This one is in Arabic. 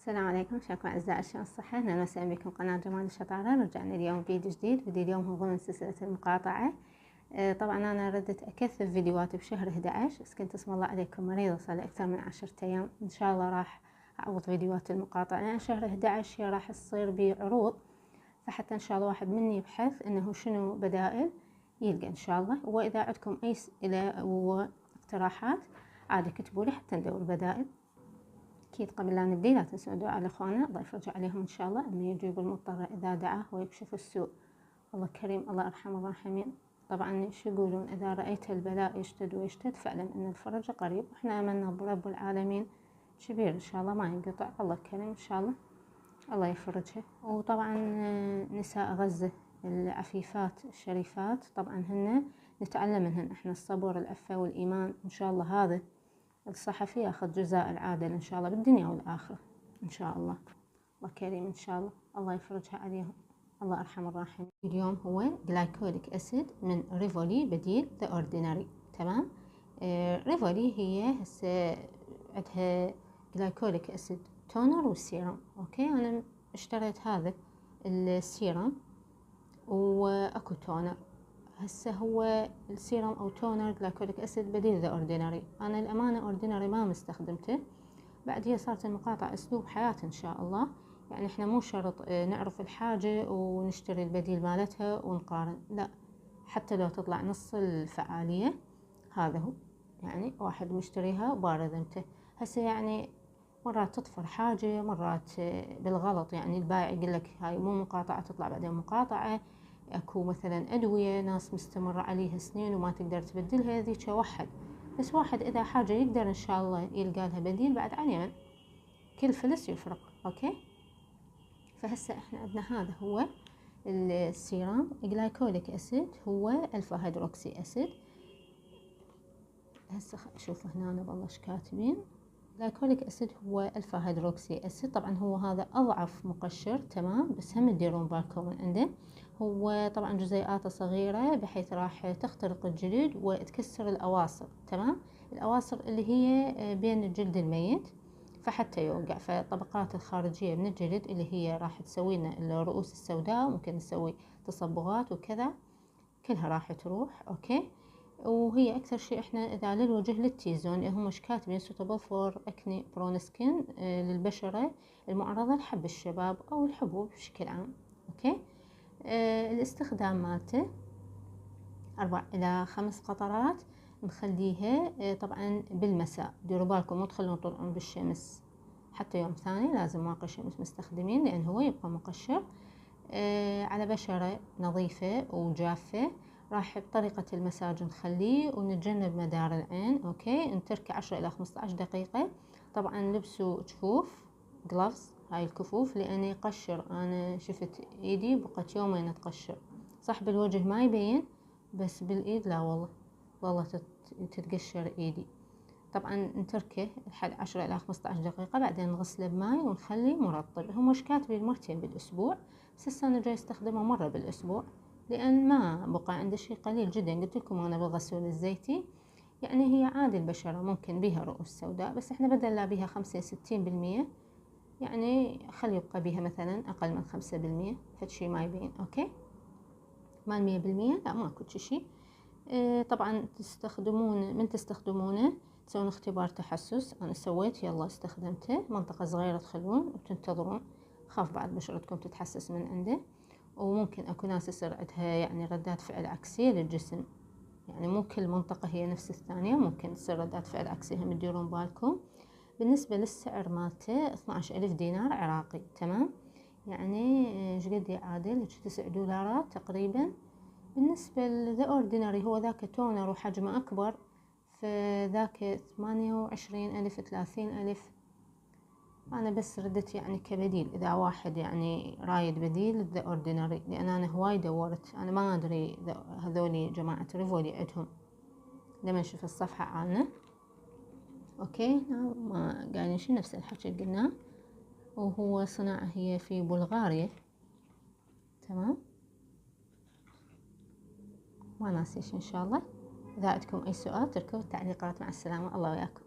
السلام عليكم، شكرا أعزائي عشان الصحة. أهلا وسهلا بكم قناة جمال الشطارة. رجعنا اليوم فيديو جديد. فيديو اليوم هو ضمن سلسلة المقاطعة. طبعا أنا ردت أكثف فيديوهات بشهر 11، بس كنت اسم الله عليكم مريضة صار لي أكثر من 10 أيام. إن شاء الله راح أعوض فيديوهات المقاطعة، لأن شهر 11 راح تصير بعروض، فحتى إن شاء الله واحد مني يبحث إنه شنو بدائل يلقى إن شاء الله. وإذا عندكم أي أسئلة واقتراحات عادي كتبوا لي حتى ندور بدائل. أكيد قبل لا نبدي لا تنسوا دعاء لإخواننا، الله يفرج عليهم إن شاء الله، أن يجيب المضطر إذا دعاه ويكشف السوء. الله كريم، الله أرحم الراحمين. طبعا شو يقولون، إذا رأيت البلاء يشتد ويشتد فاعلم أن الفرج قريب. إحنا آمنا برب العالمين كبير إن شاء الله ما ينقطع. الله كريم إن شاء الله، الله يفرجها. وطبعا نساء غزة العفيفات الشريفات طبعا هن نتعلم منهن إحنا الصبر العفة والإيمان. إن شاء الله هذا الصحفي ياخذ جزاء العادل إن شاء الله بالدنيا والآخرة إن شاء الله. الله كريم إن شاء الله، الله يفرجها عليهم، الله أرحم الراحمين. اليوم هو جلايكوليك أسيد من ريفولي بديل ذا أورديناري. تمام. ريفولي هي هسه عندها جلايكوليك أسيد تونر والسيرم. أوكي، أنا اشتريت هذا السيرم وأكو تونر. هسه هو السيرم او تونر جلايكوليك اسيد بديل ذا اورديناري. انا الامانه اورديناري ما مستخدمته، بعد هي صارت المقاطعه اسلوب حياه ان شاء الله. يعني احنا مو شرط نعرف الحاجه ونشتري البديل مالتها ونقارن، لا، حتى لو تطلع نص الفعاليه هذا هو. يعني واحد مشتريها وبارد انت. هسه يعني مرات تطفر حاجه، مرات بالغلط يعني البائع يقول لك هاي مو مقاطعه تطلع بعدين مقاطعه. اكو مثلا ادويه ناس مستمره عليها سنين وما تقدر تبدلها، ذيك واحد. بس واحد اذا حاجه يقدر ان شاء الله يلقى لها بديل بعد علينا، كل فلس يفرق. اوكي، فهسه احنا عندنا هذا هو السيرام جلايكوليك اسيد، هو الفا هيدروكسي اسيد. هسه شوفوا هنا والله ايش كاتبين. جلايكوليك اسيد هو الفا هيدروكسي اسيد. طبعا هو هذا اضعف مقشر، تمام، بس هم تديرون بالكم من عنده. هو طبعا جزيئاته صغيرة بحيث راح تخترق الجلد وتكسر الأواصر. تمام، الأواصر اللي هي بين الجلد الميت، فحتى يوقع فالطبقات الخارجية من الجلد اللي هي راح تسوي لنا الرؤوس السوداء، ممكن نسوي تصبغات وكذا، كلها راح تروح. اوكي، وهي اكثر شيء احنا اذا للوجه للتي زون اللي هم مش كاتبين suitable for acne prone skin، للبشرة المعرضة لحب الشباب او الحبوب بشكل عام. اوكي، الاستخدام مالته 4 إلى 5 قطرات نخليها طبعا بالمساء. ديروا بالكم مو تخلون طول العمر بالشمس، حتى يوم ثاني لازم واقي شمس مستخدمين، لان هو يبقى مقشر على بشرة نظيفة وجافة. راح بطريقة المساج نخليه ونتجنب مدار العين. اوكي، نتركه 10 إلى 15 دقيقة. طبعا لبسوا جفوف جلافز، هاي الكفوف، لأن يقشر. أنا شفت إيدي بقت يومين تقشر، صح بالوجه ما يبين بس بالإيد لا والله، والله تتقشر إيدي. طبعا نتركه لحد 10 إلى 15 دقيقة، بعدين نغسله بماي ونخليه مرطب. هم مش كاتبين مرتين بالأسبوع، بس هسه أنا جاي استخدمه مرة بالأسبوع، لأن ما بقى عندي شيء قليل جدا. قلت لكم أنا بالغسول الزيتي، يعني هي عادي البشرة ممكن بيها رؤوس سوداء، بس احنا بدل لا بيها 50-60%، يعني خلي يبقى بيها مثلا أقل من 5%، فد شي ما يبين. أوكي، ما 100% لا، ماكو شي. طبعا من تستخدمونه تسوون اختبار تحسس. أنا سويت، يلا استخدمته، منطقة صغيرة تخلون وتنتظرون، خاف بعد بشرتكم تتحسس من عنده. وممكن أكو ناس يصير عندها يعني ردات فعل عكسية للجسم، يعني مو كل منطقة هي نفس الثانية، ممكن تصير ردات فعل عكسية، هم تديرون بالكم. بالنسبة للسعر مالته 12,000 دينار عراقي. تمام، يعني ايش قد يعادل 9 دولارات تقريبا. بالنسبة لذا اورديناري هو ذاك تونر وحجمه أكبر، فذاك 28,000 30,000. أنا بس ردت يعني كبديل، إذا واحد يعني رايد بديل ذا اورديناري، لأن أنا هواي دورت، أنا ما أدري هذولي جماعة ريفولي عندهم لما نشوف الصفحة عنه. أوكي، ما قاعدين شي نفس الحكي اللي قلناه، وهو صناعة هي في بلغاريا. تمام، ما ناسيش إن شاء الله. إذا عندكم أي سؤال تركوا التعليقات. مع السلامة، الله وياكم.